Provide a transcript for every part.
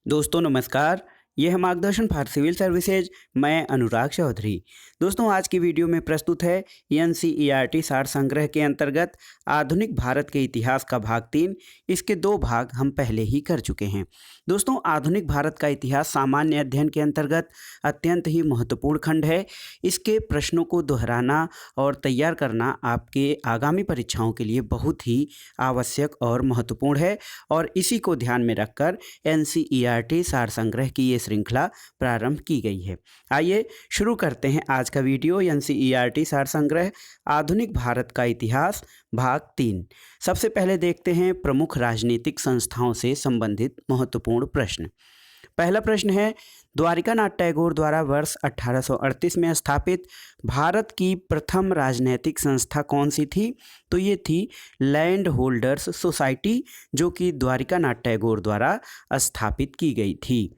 दोस्तों नमस्कार। यह है मार्गदर्शन फॉर सिविल सर्विसेज। मैं अनुराग चौधरी। दोस्तों आज की वीडियो में प्रस्तुत है एनसीईआरटी सार संग्रह के अंतर्गत आधुनिक भारत के इतिहास का भाग 3। इसके 2 भाग हम पहले ही कर चुके हैं। दोस्तों आधुनिक भारत का इतिहास सामान्य अध्ययन के अंतर्गत अत्यंत ही महत्वपूर्ण खंड है। इसके प्रश्नों को दोहराना और तैयार करना आपके आगामी परीक्षाओं के लिए बहुत ही आवश्यक और महत्वपूर्ण है और इसी को ध्यान में रखकर एनसीईआरटी सार संग्रह की ये श्रृंखला प्रारंभ की गई है। आइए शुरू करते हैं आज का वीडियो। एनसीईआरटी सार संग्रह आधुनिक भारत का इतिहास भाग 3। सबसे पहले देखते हैं प्रमुख राजनीतिक संस्थाओं से संबंधित महत्वपूर्ण प्रश्न। पहला प्रश्न है, द्वारिकानाथ टैगोर द्वारा वर्ष 1838 में स्थापित भारत की प्रथम राजनैतिक संस्था कौन सी थी? तो ये थी लैंड होल्डर्स सोसाइटी, जो कि द्वारिकानाथ टैगोर द्वारा स्थापित की गई थी।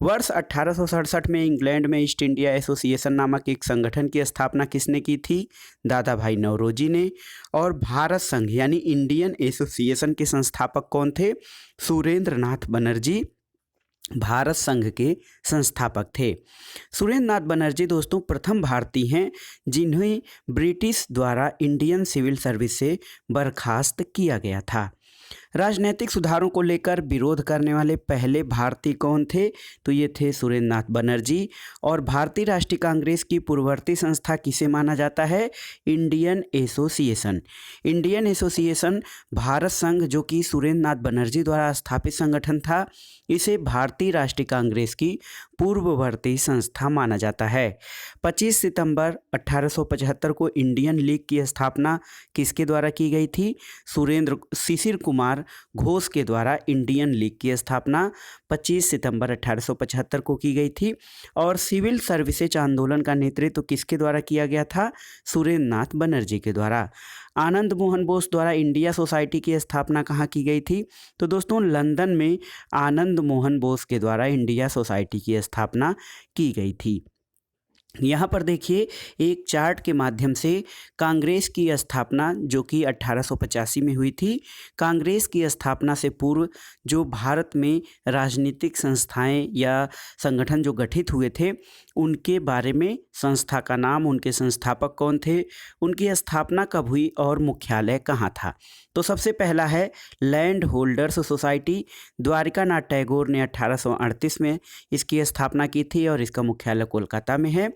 वर्ष 1867 में इंग्लैंड में ईस्ट इंडिया एसोसिएशन नामक एक संगठन की स्थापना किसने की थी? दादा भाई नौरोजी ने। और भारत संघ यानी इंडियन एसोसिएशन के संस्थापक कौन थे? सुरेंद्र नाथ बनर्जी भारत संघ के संस्थापक थे। सुरेंद्र नाथ बनर्जी दोस्तों प्रथम भारतीय हैं जिन्हें ब्रिटिश द्वारा इंडियन सिविल सर्विस से बर्खास्त किया गया था। राजनीतिक सुधारों को लेकर विरोध करने वाले पहले भारतीय कौन थे? तो ये थे सुरेंद्र नाथ बनर्जी। और भारतीय राष्ट्रीय कांग्रेस की पूर्ववर्ती संस्था किसे माना जाता है? Indian association. Indian association Bharat संघ, जो कि सुरेंद्र नाथ बनर्जी द्वारा स्थापित संगठन था, इसे भारतीय राष्ट्रीय कांग्रेस की पूर्ववर्ती संस्था माना जाता है। 25 सितंबर 1875 को इंडियन लीग की स्थापना किसके द्वारा की गई थी? शिशिर कुमार घोष के द्वारा इंडियन लीग की स्थापना 25 सितंबर 1875 को की गई थी। और सिविल सर्विसेज आंदोलन का नेतृत्व किसके द्वारा किया गया था? सुरेंद्र नाथ बनर्जी के द्वारा। आनंद मोहन बोस द्वारा इंडिया सोसाइटी की स्थापना कहाँ की गई थी? तो दोस्तों लंदन में आनंद मोहन बोस के द्वारा इंडिया सोसाइटी की स्थापना की गई थी। यहाँ पर देखिए एक चार्ट के माध्यम से कांग्रेस की स्थापना जो कि 1885 में हुई थी। कांग्रेस की स्थापना से पूर्व जो भारत में राजनीतिक संस्थाएं या संगठन जो गठित हुए थे उनके बारे में, संस्था का नाम, उनके संस्थापक कौन थे, उनकी स्थापना कब हुई और मुख्यालय कहाँ था। तो सबसे पहला है land holders society. Dwarikanath Tagore ने 1838 में इसकी स्थापना की थी और इसका मुख्यालय कोलकाता में है।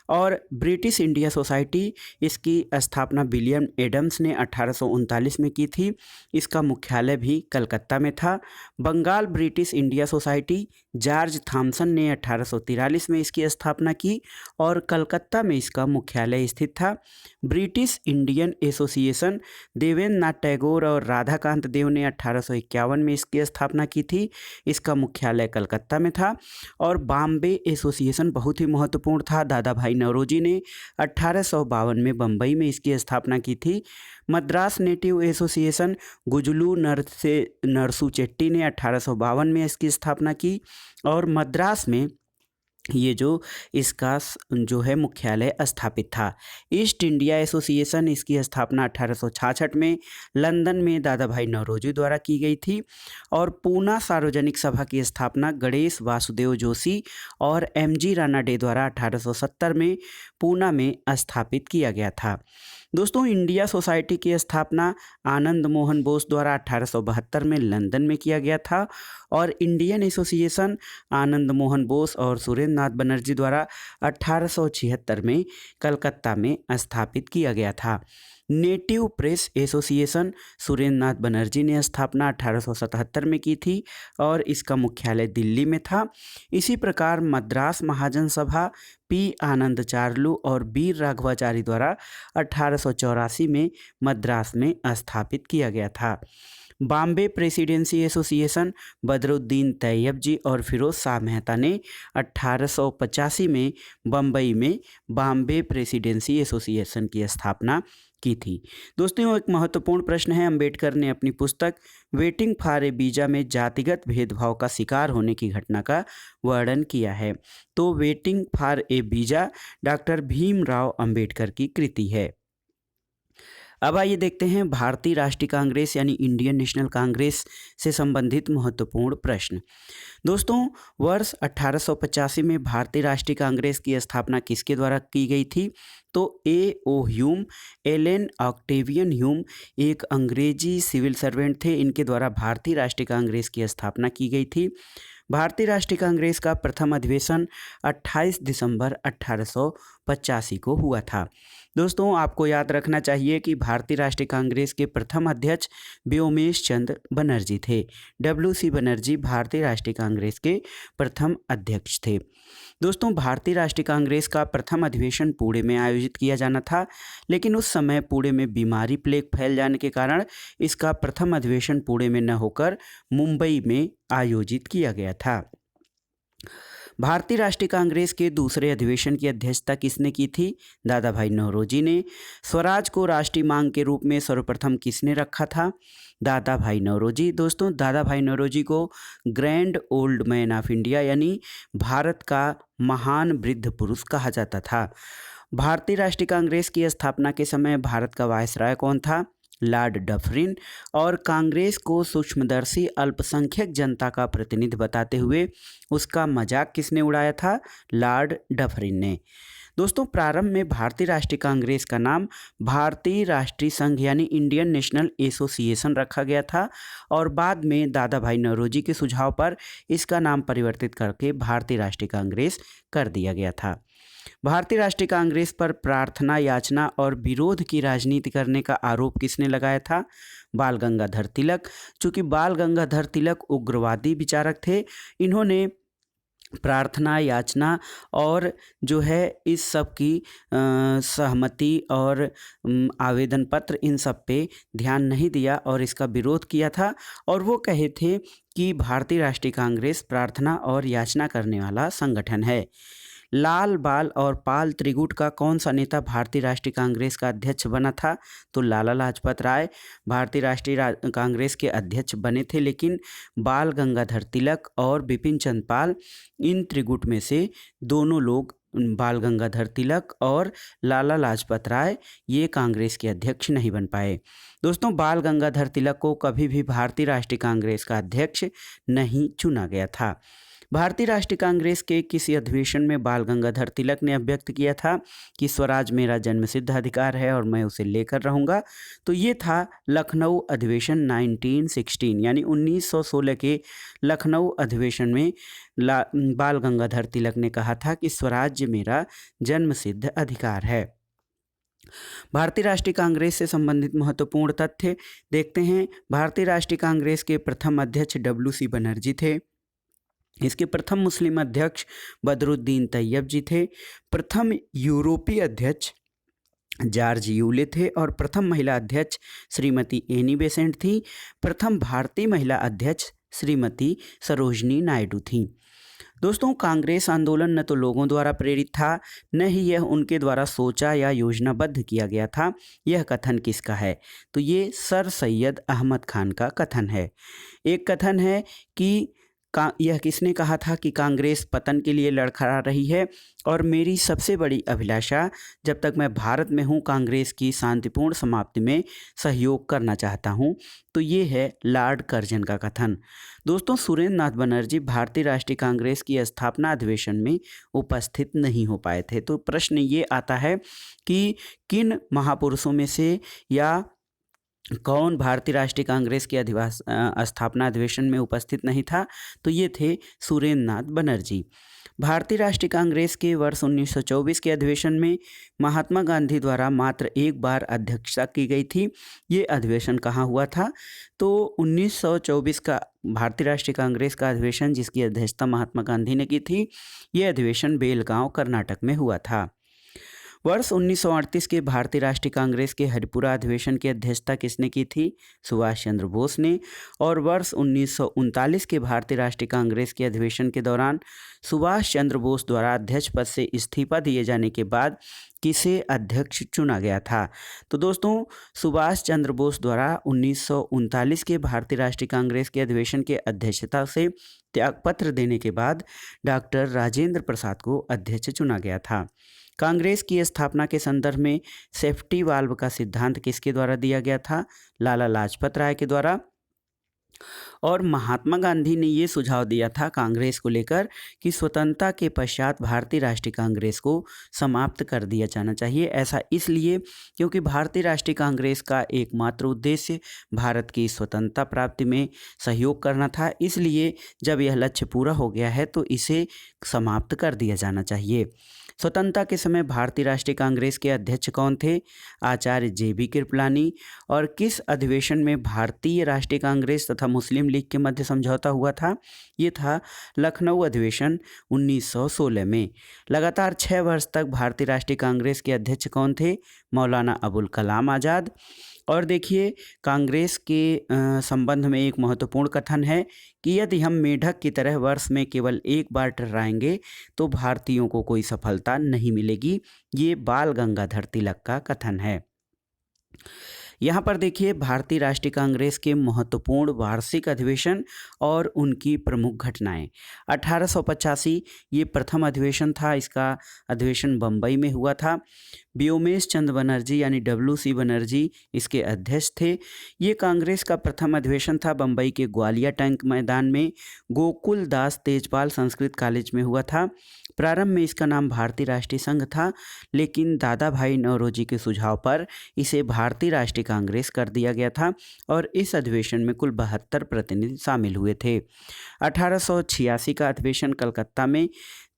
और ब्रिटिश इंडिया सोसाइटी, इसकी स्थापना विलियम एडम्स ने 1839 में की थी। इसका मुख्यालय भी कलकत्ता में था। Bengal British India society, George Thomson ने 1843 में इसकी स्थापना की और कलकत्ता में इसका मुख्यालय स्थित था। British Indian association, Devendra Nath Tagore और राधाकांत देव ने 1851 में इसकी स्थापना की थी। इसका मुख्यालय कलकत्ता में था। और बॉम्बे एसोसिएशन बहुत ही महत्वपूर्ण था। दादा भाई नौरोजी ने 1852 में बम्बई में इसकी स्थापना की थी। मद्रास नेटिव एसोसिएशन, गुजलू नरसू चेट्टी ने 1852 में इसकी स्थापना की। और मद्रास में ये इसका जो है मुख्यालय स्थापित था। ईस्ट इंडिया एसोसिएशन, इसकी स्थापना 1866 में लंदन में दादा भाई नौरोजी द्वारा की गई थी। और पूना सार्वजनिक सभा की स्थापना गणेश वासुदेव जोशी और एमजी रानाडे द्वारा 1870 में पूना में स्थापित किया गया था। दोस्तों इंडिया सोसाइटी की स्थापना आनंद मोहन बोस द्वारा 1872 में लंदन में किया गया था। और इंडियन एसोसिएशन आनंद मोहन बोस और सुरेंद्र नाथ बनर्जी द्वारा 1876 में कलकत्ता में स्थापित किया गया था। नेटिव प्रेस एसोसिएशन, सुरेंद्र नाथ बनर्जी ने स्थापना 1877 में की थी और इसका मुख्यालय दिल्ली में था। इसी प्रकार मद्रास महाजन सभा पी आनंद चार्लू और बी राघवाचारी द्वारा 1884 में मद्रास में स्थापित किया गया था। बॉम्बे प्रेसिडेंसी एसोसिएशन, बदरुद्दीन तैयब जी और फिरोज शाह मेहता ने 1885 में बम्बई में बॉम्बे प्रेसिडेंसी एसोसिएशन की स्थापना की थी। दोस्तों एक महत्वपूर्ण प्रश्न है, अंबेडकर ने अपनी पुस्तक वेटिंग फॉर ए वीजा में जातिगत भेदभाव का शिकार होने की घटना का वर्णन किया है। तो waiting for A visa doctor Bhimrao Ambedkar की कृति है। अब आइए देखते हैं भारतीय राष्ट्रीय कांग्रेस यानी इंडियन नेशनल कांग्रेस से संबंधित महत्वपूर्ण प्रश्न। दोस्तों, वर्ष 1885 में भारतीय राष्ट्रीय कांग्रेस की स्थापना किसके द्वारा की गई थी? तो A O Hume, Allan Octavian Hume एक अंग्रेजी सिविल सर्वेंट थे। इनके द्वारा भारतीय राष्ट्रीय कांग्रेस की स्थापना की गई थी। भारतीय राष्ट्रीय कांग्रेस का प्रथम अधिवेशन 28 दिसंबर 1885 को हुआ था। दोस्तों, आपको याद रखना चाहिए कि भारतीय राष्ट्रीय कांग्रेस के प्रथम अध्यक्ष व्योमेश चंद्र बनर्जी थे। WC बनर्जी भारतीय राष्ट्रीय कांग्रेस के प्रथम अध्यक्ष थे। दोस्तों, भारतीय राष्ट्रीय कांग्रेस का प्रथम अधिवेशन पुणे में आयोजित किया जाना था, लेकिन उस समय पुणे में बीमारी प्लेग फैल जाने के कारण इसका प्रथम अधिवेशन पुणे में न होकर मुंबई में आयोजित किया गया था। भारतीय राष्ट्रीय कांग्रेस के दूसरे अधिवेशन की अध्यक्षता किसने की थी? दादा भाई नौरोजी ने। स्वराज को राष्ट्रीय मांग के रूप में सर्वप्रथम किसने रखा था? दादा भाई नौरोजी। दोस्तों, दादा भाई नौरोजी को grand old man of India यानी भारत का महान वृद्ध पुरुष कहा जाता था। भारतीय राष्ट्रीय कांग्रेस की स्थापना के समय भारत का वायसराय कौन था? Lord Dufferin. और कांग्रेस को सूक्ष्मदर्शी अल्पसंख्यक जनता का प्रतिनिधि बताते हुए उसका मजाक किसने उड़ाया था? लॉर्ड डफरिन ने। दोस्तों, प्रारंभ में भारतीय राष्ट्रीय कांग्रेस का नाम भारतीय राष्ट्रीय संघ यानी इंडियन नेशनल एसोसिएशन रखा गया था और बाद में दादा भाई नौरोजी के सुझाव पर इसका नाम परिवर्तित करके भारतीय राष्ट्रीय कांग्रेस कर दिया गया था। भारतीय राष्ट्रीय कांग्रेस पर प्रार्थना, याचना और विरोध की राजनीति करने का आरोप किसने लगाया था? बाल गंगाधर तिलक। चूंकि बाल गंगाधर तिलक उग्रवादी विचारक थे, इन्होंने प्रार्थना, याचना और जो है इस सब की सहमति और आवेदन पत्र इन सब पे ध्यान नहीं दिया और इसका विरोध किया था। और वो कहे थे कि भारतीय राष्ट्रीय कांग्रेस प्रार्थना और याचना करने वाला संगठन है। लाल, बाल और पाल त्रिगुट का कौन सा नेता भारतीय राष्ट्रीय कांग्रेस का अध्यक्ष बना था? तो लाला लाजपत राय भारतीय राष्ट्रीय कांग्रेस के अध्यक्ष बने थे, लेकिन बाल गंगाधर तिलक और बिपिन चंद्र पाल इन त्रिगुट में से दोनों लोग, बाल गंगाधर तिलक और लाला लाजपत राय, ये कांग्रेस के अध्यक्ष नहीं बन पाए। दोस्तों, बाल गंगाधर तिलक को कभी भी भारतीय राष्ट्रीय कांग्रेस का अध्यक्ष नहीं चुना गया था। भारतीय राष्ट्रीय कांग्रेस के किसी अधिवेशन में बाल गंगाधर तिलक ने अभिव्यक्त किया था कि स्वराज मेरा जन्मसिद्ध अधिकार है और मैं उसे लेकर रहूँगा? तो ये था लखनऊ अधिवेशन 1916 यानी 1916 के लखनऊ अधिवेशन में बाल गंगाधर तिलक ने कहा था कि स्वराज्य मेरा जन्मसिद्ध अधिकार है। भारतीय राष्ट्रीय कांग्रेस से संबंधित महत्वपूर्ण तथ्य देखते हैं। भारतीय राष्ट्रीय कांग्रेस के प्रथम अध्यक्ष WC बनर्जी थे। इसके प्रथम मुस्लिम अध्यक्ष बदरुद्दीन तैयब जी थे। प्रथम यूरोपीय अध्यक्ष जॉर्ज यूले थे और प्रथम महिला अध्यक्ष श्रीमती एनी बेसेंट थी। प्रथम भारतीय महिला अध्यक्ष श्रीमती सरोजनी नायडू थी। दोस्तों, कांग्रेस आंदोलन न तो लोगों द्वारा प्रेरित था, न ही यह उनके द्वारा सोचा या योजनाबद्ध किया गया था। यह कथन किसका है? तो ये सर सैयद अहमद खान का कथन है। एक कथन है कि यह किसने कहा था कि कांग्रेस पतन के लिए लड़खड़ा रही है और मेरी सबसे बड़ी अभिलाषा जब तक मैं भारत में हूँ कांग्रेस की शांतिपूर्ण समाप्ति में सहयोग करना चाहता हूँ। तो ये है लॉर्ड कर्जन का कथन। दोस्तों, सुरेंद्र नाथ बनर्जी भारतीय राष्ट्रीय कांग्रेस की स्थापना अधिवेशन में उपस्थित नहीं हो पाए थे। तो प्रश्न ये आता है कि किन महापुरुषों में से या कौन भारतीय राष्ट्रीय कांग्रेस के स्थापना अधिवेशन में उपस्थित नहीं था? तो ये थे सुरेंद्र नाथ बनर्जी। भारतीय राष्ट्रीय कांग्रेस के वर्ष 1924 के अधिवेशन में महात्मा गांधी द्वारा मात्र एक बार अध्यक्षता की गई थी। ये अधिवेशन कहाँ हुआ था? तो 1924 का भारतीय राष्ट्रीय कांग्रेस का अधिवेशन जिसकी अध्यक्षता महात्मा गांधी ने की थी, ये अधिवेशन बेलगांव कर्नाटक में हुआ था। वर्ष 1938 के भारतीय राष्ट्रीय कांग्रेस के हरिपुरा अधिवेशन की अध्यक्षता किसने की थी? सुभाष चंद्र बोस ने। और वर्ष 1939 के भारतीय राष्ट्रीय कांग्रेस के अधिवेशन के दौरान सुभाष चंद्र बोस द्वारा अध्यक्ष पद से इस्तीफा दिए जाने के बाद किसे अध्यक्ष चुना गया था? तो दोस्तों, सुभाष चंद्र बोस द्वारा 1939 के भारतीय राष्ट्रीय कांग्रेस के अधिवेशन के अध्यक्षता से त्यागपत्र देने के बाद डॉक्टर राजेंद्र प्रसाद को अध्यक्ष चुना गया था। कांग्रेस की स्थापना के संदर्भ में सेफ्टी वाल्व का सिद्धांत किसके द्वारा दिया गया था? लाला लाजपत राय के द्वारा। और महात्मा गांधी ने ये सुझाव दिया था कांग्रेस को लेकर कि स्वतंत्रता के पश्चात भारतीय राष्ट्रीय कांग्रेस को समाप्त कर दिया जाना चाहिए। ऐसा इसलिए क्योंकि भारतीय राष्ट्रीय कांग्रेस का एकमात्र उद्देश्य भारत की स्वतंत्रता प्राप्ति में सहयोग करना था। इसलिए जब यह लक्ष्य पूरा हो गया है तो इसे समाप्त कर दिया जाना चाहिए। स्वतंत्रता के समय भारतीय राष्ट्रीय कांग्रेस के अध्यक्ष कौन थे? आचार्य JB कृपलानी। और किस अधिवेशन में भारतीय राष्ट्रीय कांग्रेस तथा मुस्लिम लीग के मध्य समझौता हुआ था? ये था लखनऊ अधिवेशन 1916 में। लगातार 6 वर्ष तक भारतीय राष्ट्रीय कांग्रेस के अध्यक्ष कौन थे? मौलाना अबुल कलाम आज़ाद। और देखिए, कांग्रेस के संबंध में एक महत्वपूर्ण कथन है कि यदि हम मेढक की तरह वर्ष में केवल एक बार टर्राएंगे तो भारतीयों को कोई सफलता नहीं मिलेगी। ये बाल गंगाधर तिलक का कथन है। यहाँ पर देखिए भारतीय राष्ट्रीय कांग्रेस के महत्वपूर्ण वार्षिक अधिवेशन और उनकी प्रमुख घटनाएं। 1885 ये प्रथम अधिवेशन था। इसका अधिवेशन बम्बई में हुआ था। व्योमेश चंद्र बनर्जी यानी WC बनर्जी इसके अध्यक्ष थे। ये कांग्रेस का प्रथम अधिवेशन था। बम्बई के ग्वालिया टैंक मैदान में गोकुल दास तेजपाल संस्कृत कॉलेज में हुआ था। प्रारंभ में इसका नाम भारतीय राष्ट्रीय संघ था, लेकिन दादा भाई नौरोजी के सुझाव पर इसे भारतीय राष्ट्रीय कांग्रेस कर दिया गया था और इस अधिवेशन में कुल 72 प्रतिनिधि शामिल हुए थे। 1886 का अधिवेशन कलकत्ता में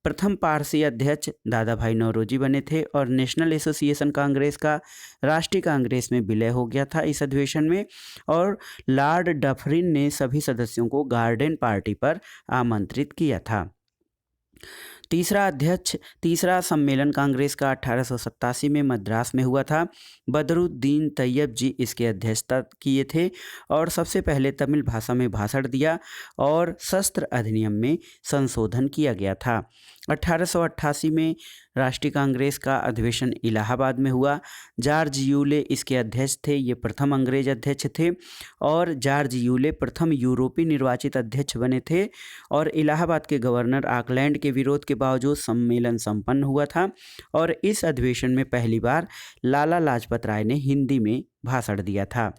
प्रथम पारसी अध्यक्ष दादा भाई नौरोजी बने थे और नेशनल एसोसिएशन कांग्रेस का राष्ट्रीय कांग्रेस में विलय हो गया था इस अधिवेशन में। और लॉर्ड डफरिन ने सभी सदस्यों को गार्डन पार्टी पर आमंत्रित किया था। तीसरा सम्मेलन कांग्रेस का 1887 में मद्रास में हुआ था। बदरुद्दीन तैयब जी इसके अध्यक्षता किए थे और सबसे पहले तमिल भाषा में भाषण दिया और शस्त्र अधिनियम में संशोधन किया गया था। 1888 में राष्ट्रीय कांग्रेस का अधिवेशन इलाहाबाद में हुआ। जॉर्ज यूले इसके अध्यक्ष थे। ये प्रथम अंग्रेज अध्यक्ष थे और जॉर्ज यूले प्रथम यूरोपीय निर्वाचित अध्यक्ष बने थे। और इलाहाबाद के गवर्नर ऑकलैंड के विरोध के बावजूद सम्मेलन संपन्न हुआ था और इस अधिवेशन में पहली बार लाला लाजपत राय ने हिंदी में भाषण दिया था।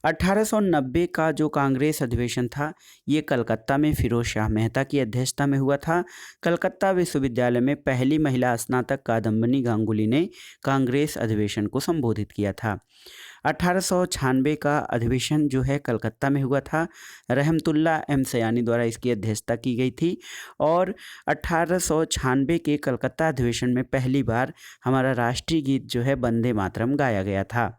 1890 का जो कांग्रेस अधिवेशन था ये कलकत्ता में फिरोज शाह मेहता की अध्यक्षता में हुआ था। कलकत्ता विश्वविद्यालय में पहली महिला स्नातक कादम्बिनी गांगुली ने कांग्रेस अधिवेशन को संबोधित किया था। 1896 का अधिवेशन जो है कलकत्ता में हुआ था। रहमतुल्ला एम सयानी द्वारा इसकी अध्यक्षता की गई थी और 1896 के कलकत्ता अधिवेशन में पहली बार हमारा राष्ट्रीय गीत जो है वंदे मातरम गाया गया था।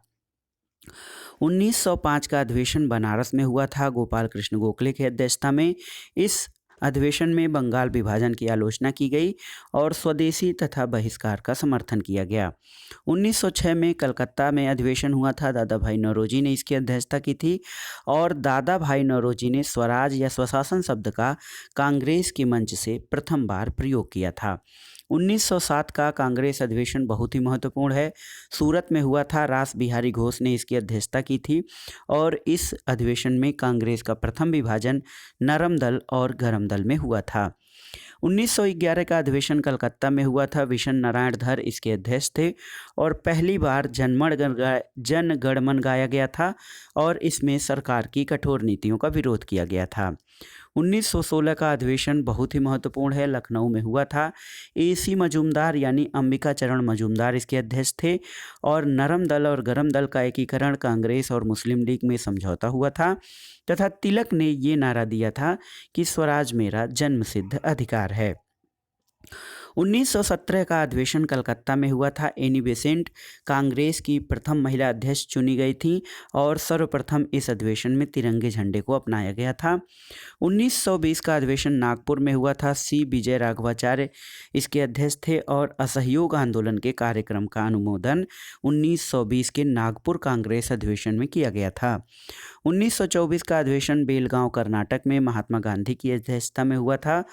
1905 का अधिवेशन बनारस में हुआ था गोपाल कृष्ण गोखले की अध्यक्षता में। इस अधिवेशन में बंगाल विभाजन की आलोचना की गई और स्वदेशी तथा बहिष्कार का समर्थन किया गया। 1906 में कलकत्ता में अधिवेशन हुआ था। दादा भाई नौरोजी ने इसकी अध्यक्षता की थी और दादा भाई नौरोजी ने स्वराज या स्वशासन शब्द का कांग्रेस के मंच से प्रथम बार प्रयोग किया था। 1907 का कांग्रेस अधिवेशन बहुत ही महत्वपूर्ण है। सूरत में हुआ था। रास बिहारी घोष ने इसकी अध्यक्षता की थी और इस अधिवेशन में कांग्रेस का प्रथम विभाजन नरम दल और गरम दल में हुआ था। 1911 का अधिवेशन कलकत्ता में हुआ था। विशन नारायण धर इसके अध्यक्ष थे और पहली बार जन गण मन गाया गया था और इसमें सरकार की कठोर नीतियों का विरोध किया गया था। 1916 का अधिवेशन बहुत ही महत्वपूर्ण है। लखनऊ में हुआ था। AC मजूमदार यानी अंबिका चरण मजूमदार इसके अध्यक्ष थे और नरम दल और गरम दल का एकीकरण कांग्रेस और मुस्लिम लीग में समझौता हुआ था तथा तिलक ने ये नारा दिया था कि स्वराज मेरा जन्मसिद्ध अधिकार है। 1917 का अधिवेशन कलकत्ता में हुआ था। एनी बेसेंट कांग्रेस की प्रथम महिला अध्यक्ष चुनी गई थी और सर्वप्रथम इस अधिवेशन में तिरंगे झंडे को अपनाया गया था। 1920 का अधिवेशन नागपुर में हुआ था। C विजय राघवाचार्य इसके अध्यक्ष थे और असहयोग आंदोलन के कार्यक्रम का अनुमोदन 1920 के नागपुर कांग्रेस अधिवेशन में किया गया था। 1924 का अधिवेशन बेलगांव कर्नाटक में महात्मा गांधी की अध्यक्षता में हुआ था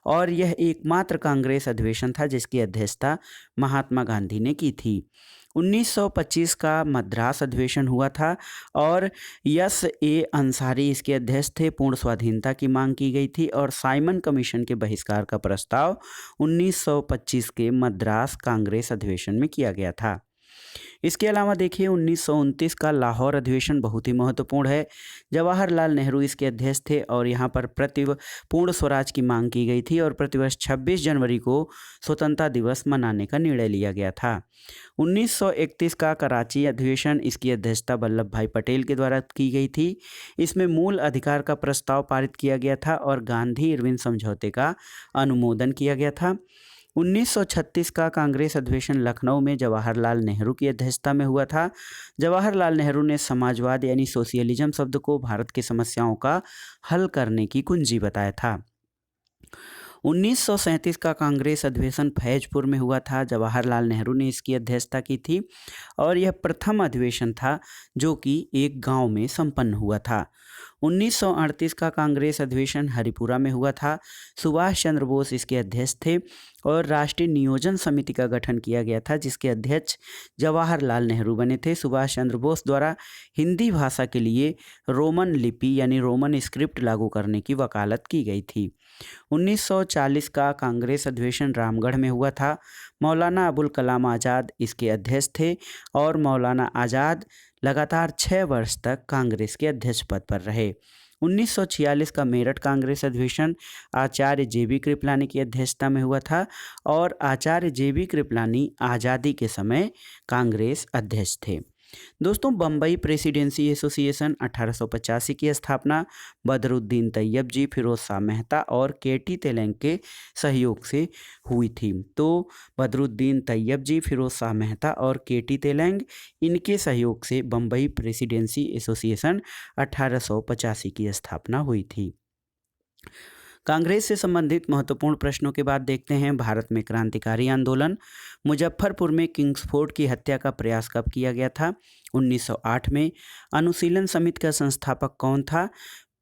और यह एकमात्र कांग्रेस अधिवेशन था जिसकी अध्यक्षता महात्मा गांधी ने की थी। 1925 का मद्रास अधिवेशन हुआ था और यस ए अंसारी इसके अध्यक्ष थे। पूर्ण स्वाधीनता की मांग की गई थी और साइमन कमीशन के बहिष्कार का प्रस्ताव 1925 के मद्रास कांग्रेस अधिवेशन में किया गया था। इसके अलावा देखिए 1929 का लाहौर अधिवेशन बहुत ही महत्वपूर्ण है। जवाहरलाल नेहरू इसके अध्यक्ष थे और यहाँ पर पूर्ण स्वराज की मांग की गई थी और प्रतिवर्ष 26 जनवरी को स्वतंत्रता दिवस मनाने का निर्णय लिया गया था। 1931 का कराची अधिवेशन, इसकी अध्यक्षता वल्लभ भाई पटेल के द्वारा की गई थी। इसमें मूल अधिकार का प्रस्ताव पारित किया गया था और गांधी इरविन समझौते का अनुमोदन किया गया था। 1936 का कांग्रेस अधिवेशन लखनऊ में जवाहरलाल नेहरू की अध्यक्षता में हुआ था। जवाहरलाल नेहरू ने समाजवाद यानी सोशलिज्म शब्द को भारत की समस्याओं का हल करने की कुंजी बताया था। 1937 का कांग्रेस अधिवेशन फैजपुर में हुआ था। जवाहरलाल नेहरू ने इसकी अध्यक्षता की थी और यह प्रथम अधिवेशन था जो कि एक गांव में संपन्न हुआ था। 1938 का कांग्रेस अधिवेशन हरिपुरा में हुआ था। सुभाष चंद्र बोस इसके अध्यक्ष थे और राष्ट्रीय नियोजन समिति का गठन किया गया था जिसके अध्यक्ष जवाहरलाल नेहरू बने थे। सुभाष चंद्र बोस द्वारा हिंदी भाषा के लिए रोमन लिपि यानी रोमन स्क्रिप्ट लागू करने की वकालत की गई थी। 1940 का कांग्रेस अधिवेशन रामगढ़ में हुआ था। मौलाना अबुल कलाम आज़ाद इसके अध्यक्ष थे और मौलाना आज़ाद लगातार 6 वर्ष तक कांग्रेस के अध्यक्ष पद पर रहे। 1946 का मेरठ कांग्रेस अधिवेशन आचार्य JB कृपलानी की अध्यक्षता में हुआ था और आचार्य JB कृपलानी आज़ादी के समय कांग्रेस अध्यक्ष थे। दोस्तों, बम्बई प्रेसिडेंसी एसोसिएशन 1885 की स्थापना बदरुद्दीन तैयब जी, फिरोज शाह मेहता और KT तेलंग के सहयोग से हुई थी। तो बदरुद्दीन तैयब जी, फिरोज शाह मेहता और KT तेलंग, इनके सहयोग से बम्बई प्रेसिडेंसी एसोसिएशन 1885 की स्थापना हुई थी। कांग्रेस से संबंधित महत्वपूर्ण प्रश्नों के बाद देखते हैं भारत में क्रांतिकारी आंदोलन। मुजफ्फरपुर में किंग्सफोर्ड की हत्या का प्रयास कब किया गया था? 1908 में। अनुशीलन समिति का संस्थापक कौन था?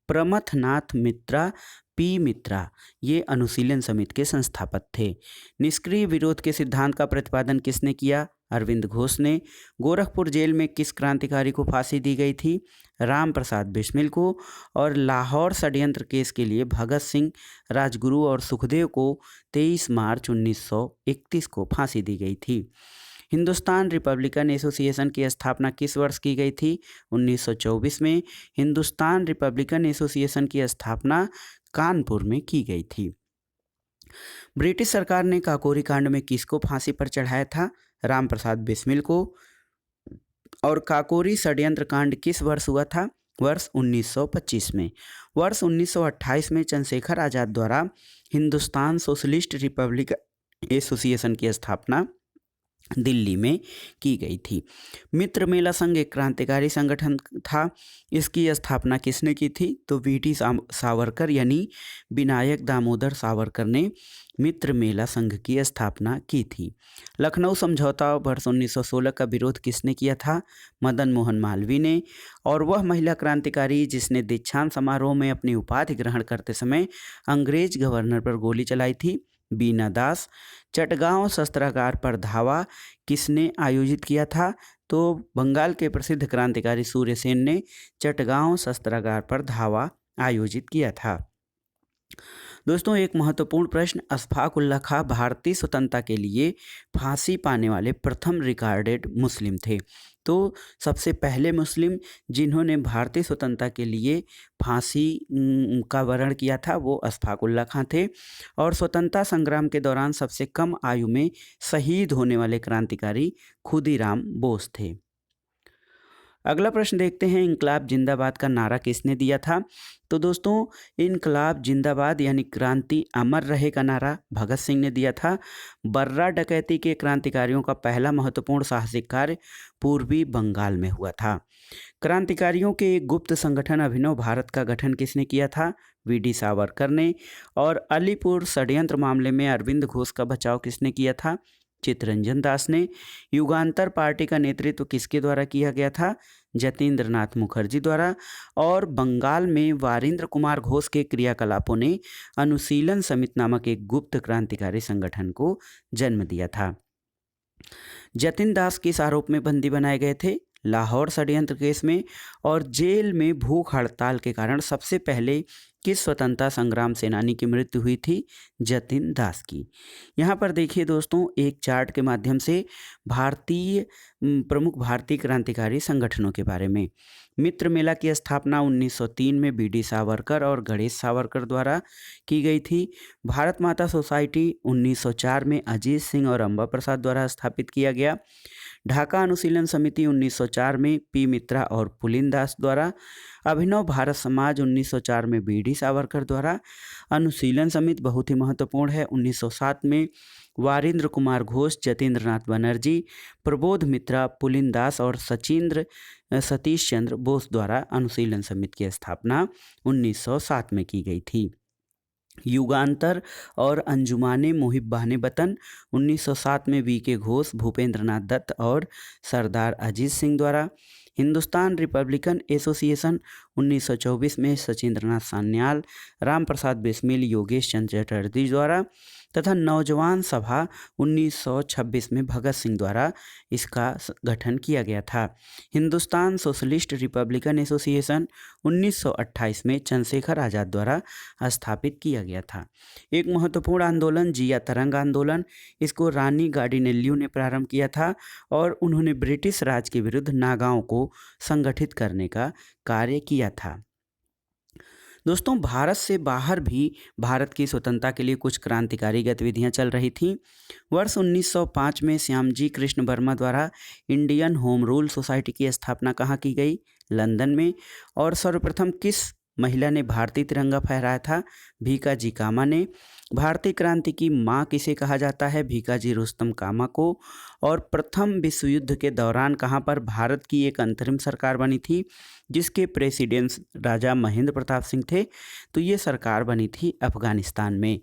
प्रमथनाथ मित्रा, P मित्रा, ये अनुशीलन समिति के संस्थापक थे। निष्क्रिय विरोध के सिद्धांत का प्रतिपादन किसने किया? अरविंद घोष ने। गोरखपुर जेल में किस क्रांतिकारी को फांसी दी गई थी? राम प्रसाद बिस्मिल को। और लाहौर षड्यंत्र केस के लिए भगत सिंह, राजगुरु और सुखदेव को 23 मार्च 1931 को फांसी दी गई थी। हिंदुस्तान रिपब्लिकन एसोसिएशन की स्थापना किस वर्ष की गई थी? 1924 में। हिंदुस्तान रिपब्लिकन एसोसिएशन की स्थापना कानपुर में की गई थी। ब्रिटिश सरकार ने काकोरी कांड में किसको फांसी पर चढ़ाया था? राम प्रसाद बिस्मिल को। और काकोरी षड्यंत्र कांड किस वर्ष हुआ था? वर्ष 1925 में। वर्ष 1928 में चंद्रशेखर आज़ाद द्वारा हिंदुस्तान सोशलिस्ट रिपब्लिक एसोसिएशन की स्थापना दिल्ली में की गई थी। मित्र मेला संघ एक क्रांतिकारी संगठन था। इसकी स्थापना किसने की थी? तो VT सावरकर यानी विनायक दामोदर सावरकर ने मित्र मेला संघ की स्थापना की थी। लखनऊ समझौता वर्ष 1916 का विरोध किसने किया था? मदन मोहन मालवीय ने। और वह महिला क्रांतिकारी जिसने दीक्षांत समारोह में अपनी उपाधि ग्रहण करते समय अंग्रेज गवर्नर पर गोली चलाई थी? बीना दास। चटगांव शस्त्रागार पर धावा किसने आयोजित किया था? तो बंगाल के प्रसिद्ध क्रांतिकारी सूर्यसेन ने चटगांव शस्त्रागार पर धावा आयोजित किया था। दोस्तों, एक महत्वपूर्ण प्रश्न, अशफाक उल्लाह खां भारतीय स्वतंत्रता के लिए फांसी पाने वाले प्रथम रिकॉर्डेड मुस्लिम थे। तो सबसे पहले मुस्लिम जिन्होंने भारतीय स्वतंत्रता के लिए फांसी का वर्ण किया था वो अशफाक उल्लाह खां थे। और स्वतंत्रता संग्राम के दौरान सबसे कम आयु में शहीद होने वाले क्रांतिकारी खुदीराम बोस थे। अगला प्रश्न देखते हैं, इनकलाब जिंदाबाद का नारा किसने दिया था? तो दोस्तों, इनकलाब जिंदाबाद यानी क्रांति अमर रहे का नारा भगत सिंह ने दिया था। बर्रा डकैती के क्रांतिकारियों का पहला महत्वपूर्ण साहसिक कार्य पूर्वी बंगाल में हुआ था। क्रांतिकारियों के एक गुप्त संगठन अभिनव भारत का गठन किसने किया था? VD सावरकर ने। और अलीपुर षड्यंत्र मामले में अरविंद घोष का बचाव किसने किया था? चित्तरंजन दास ने। युगांतर पार्टी का नेतृत्व किसके द्वारा किया गया था? जतीन्द्र नाथ मुखर्जी द्वारा। और बंगाल में वारिंद्र कुमार घोष के क्रियाकलापों ने अनुशीलन समिति नामक एक गुप्त क्रांतिकारी संगठन को जन्म दिया था। जतिन दास किस आरोप में बंदी बनाए गए थे? लाहौर षड्यंत्र केस में। और जेल में भूख हड़ताल के कारण सबसे पहले किस स्वतंत्रता संग्राम सेनानी की मृत्यु हुई थी? जतिन दास की। यहाँ पर देखिए दोस्तों, एक चार्ट के माध्यम से प्रमुख भारतीय क्रांतिकारी संगठनों के बारे में। मित्र मेला की स्थापना 1903 में बी डी सावरकर और गणेश सावरकर द्वारा की गई थी। भारत माता सोसाइटी 1904 में अजीत सिंह और अम्बा प्रसाद द्वारा स्थापित किया गया। ढाका अनुशीलन समिति 1904 में पी मित्रा और पुलिन दास द्वारा। अभिनव भारत समाज 1904 में बी डी सावरकर द्वारा। अनुशीलन समिति बहुत ही महत्वपूर्ण है। 1907 में वारिंद्र कुमार घोष, जतीन्द्र नाथ बनर्जी, प्रबोध मित्रा, पुलिन दास और सतीश चंद्र बोस द्वारा अनुशीलन समिति की स्थापना 1907 में की गई थी। युगांतर और अंजुमाने मुहिब्बाने वतन 1907 में वी के घोष, भूपेंद्र नाथ दत्त और सरदार अजीत सिंह द्वारा। हिंदुस्तान रिपब्लिकन एसोसिएशन 1924 में सचिंद्रनाथ सान्याल, राम प्रसाद बिस्मिल, योगेश चंद्र चटर्जी द्वारा। तथा नौजवान सभा 1926 में भगत सिंह द्वारा इसका गठन किया गया था। हिंदुस्तान सोशलिस्ट रिपब्लिकन एसोसिएशन 1928 में चंद्रशेखर आज़ाद द्वारा स्थापित किया गया था। एक महत्वपूर्ण आंदोलन जिया तरंग आंदोलन, इसको रानी गार्डिनेल्यू ने प्रारंभ किया था और उन्होंने ब्रिटिश राज के विरुद्ध नागाओं को संगठित करने का कार्य किया था। दोस्तों, भारत से बाहर भी भारत की स्वतंत्रता के लिए कुछ क्रांतिकारी गतिविधियां चल रही थीं। वर्ष 1905 में श्यामजी कृष्ण वर्मा द्वारा इंडियन होम रूल सोसाइटी की स्थापना कहाँ की गई? लंदन में। और सर्वप्रथम किस महिला ने भारतीय तिरंगा फहराया था? भीकाजी कामा ने। भारतीय क्रांति की माँ किसे कहा जाता है? भीकाजी रुस्तम कामा को। और प्रथम विश्व युद्ध के दौरान कहाँ पर भारत की एक अंतरिम सरकार बनी थी जिसके प्रेसिडेंट राजा महेंद्र प्रताप सिंह थे? तो ये सरकार बनी थी अफगानिस्तान में।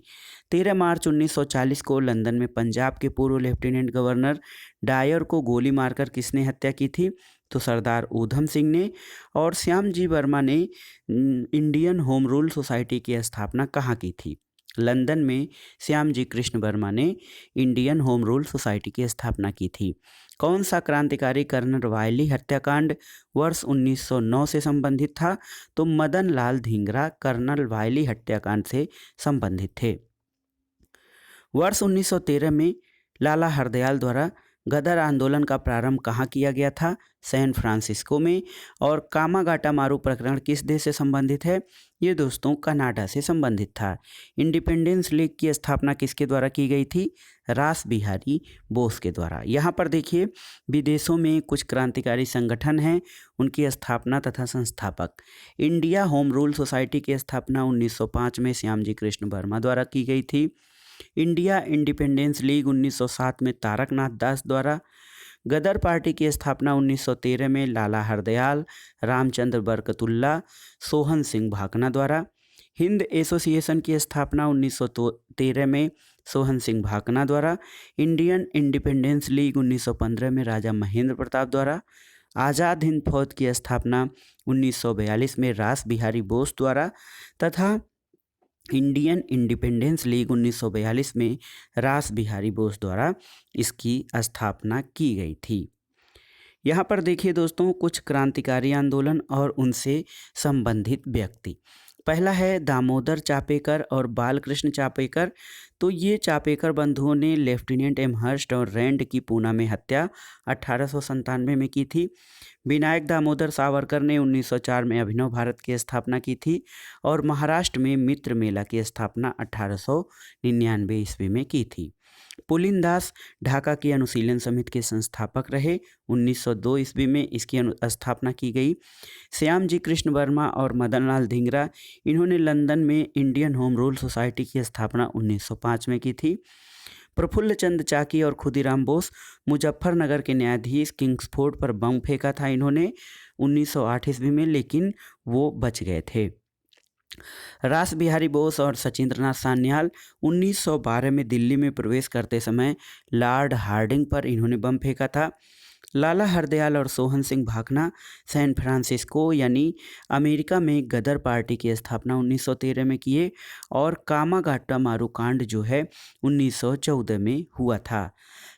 13 मार्च 1940 को लंदन में पंजाब के पूर्व लेफ्टिनेंट गवर्नर डायर को गोली मारकर किसने हत्या की थी? तो सरदार ऊधम सिंह ने। और श्यामजी वर्मा ने इंडियन होम रूल सोसाइटी की स्थापना कहाँ की थी? लंदन में श्यामजी कृष्ण वर्मा ने इंडियन होम रूल सोसाइटी की स्थापना की थी। कौन सा क्रांतिकारी कर्नल वायली हत्याकांड वर्ष 1909 से संबंधित था? तो मदन लाल धिंगरा कर्नल वायली हत्याकांड से संबंधित थे। वर्ष 1913 में लाला हरदयाल द्वारा गदर आंदोलन का प्रारंभ कहाँ किया गया था? सैन फ्रांसिस्को में। और कामागाटा मारू प्रकरण किस देश से संबंधित है? ये दोस्तों कनाडा से संबंधित था। इंडिपेंडेंस लीग की स्थापना किसके द्वारा की गई थी? रास बिहारी बोस के द्वारा। यहाँ पर देखिए, विदेशों में कुछ क्रांतिकारी संगठन हैं, उनकी स्थापना तथा संस्थापक। इंडिया होम रूल सोसाइटी की स्थापना 1905 में श्यामजी कृष्ण वर्मा द्वारा की गई थी। इंडिया इंडिपेंडेंस लीग 1907 में तारकनाथ दास द्वारा। गदर पार्टी की स्थापना 1913 में लाला हरदयाल, रामचंद्र बरकतुल्ला, सोहन सिंह भाकना द्वारा। हिंद एसोसिएशन की स्थापना 1913 में सोहन सिंह भाकना द्वारा। इंडियन इंडिपेंडेंस लीग 1915 में राजा महेंद्र प्रताप द्वारा। आज़ाद हिंद फौज की स्थापना 1942 में रास बिहारी बोस द्वारा। तथा इंडियन इंडिपेंडेंस लीग 1942 में रास बिहारी बोस द्वारा इसकी स्थापना की गई थी। यहाँ पर देखिए दोस्तों, कुछ क्रांतिकारी आंदोलन और उनसे संबंधित व्यक्ति। पहला है दामोदर चापेकर और बालकृष्ण चापेकर। तो ये चापेकर बंधुओं ने लेफ्टिनेंट एमहर्स्ट और रैंड की पूना में हत्या 1897 में की थी। विनायक दामोदर सावरकर ने 1904 में अभिनव भारत की स्थापना की थी। और महाराष्ट्र में मित्र मेला की स्थापना 1899 ईस्वी में की थी। पुलिन दास ढाका की अनुशीलन समिति के संस्थापक रहे। 1902 ईस्वी में इसकी स्थापना की गई। श्यामजी कृष्ण वर्मा और मदन लाल धिंगरा, इन्होंने लंदन में इंडियन होम रूल सोसाइटी की स्थापना 1905 में की थी। प्रफुल्ल चंद चाकी और खुदीराम बोस, मुजफ्फरनगर के न्यायाधीश, किंग्सफोर्ड पर बम फेंका था इन्होंने 1908 ईस्वी में, लेकिन वो बच गए थे। रास बिहारी बोस और सचिंद्रनाथ सान्याल 1912 में दिल्ली में प्रवेश करते समय लॉर्ड हार्डिंग पर इन्होंने बम फेंका था। लाला हरदयाल और सोहन सिंह भाकना सैन फ्रांसिस्को यानी अमेरिका में गदर पार्टी की स्थापना 1913 में किए और कामागाट्टा मारूकांड जो है 1914 में हुआ था।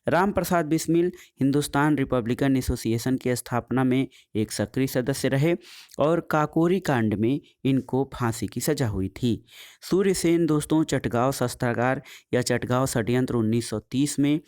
राम प्रसाद बिस्मिल हिंदुस्तान रिपब्लिकन एसोसिएशन की स्थापना में एक सक्रिय सदस्य रहे और काकोरी कांड में इनको फांसी की सजा हुई थी। सूर्यसेन दोस्तों चटगांव शस्त्रागार या चटगांव षड्यंत्र 1930 में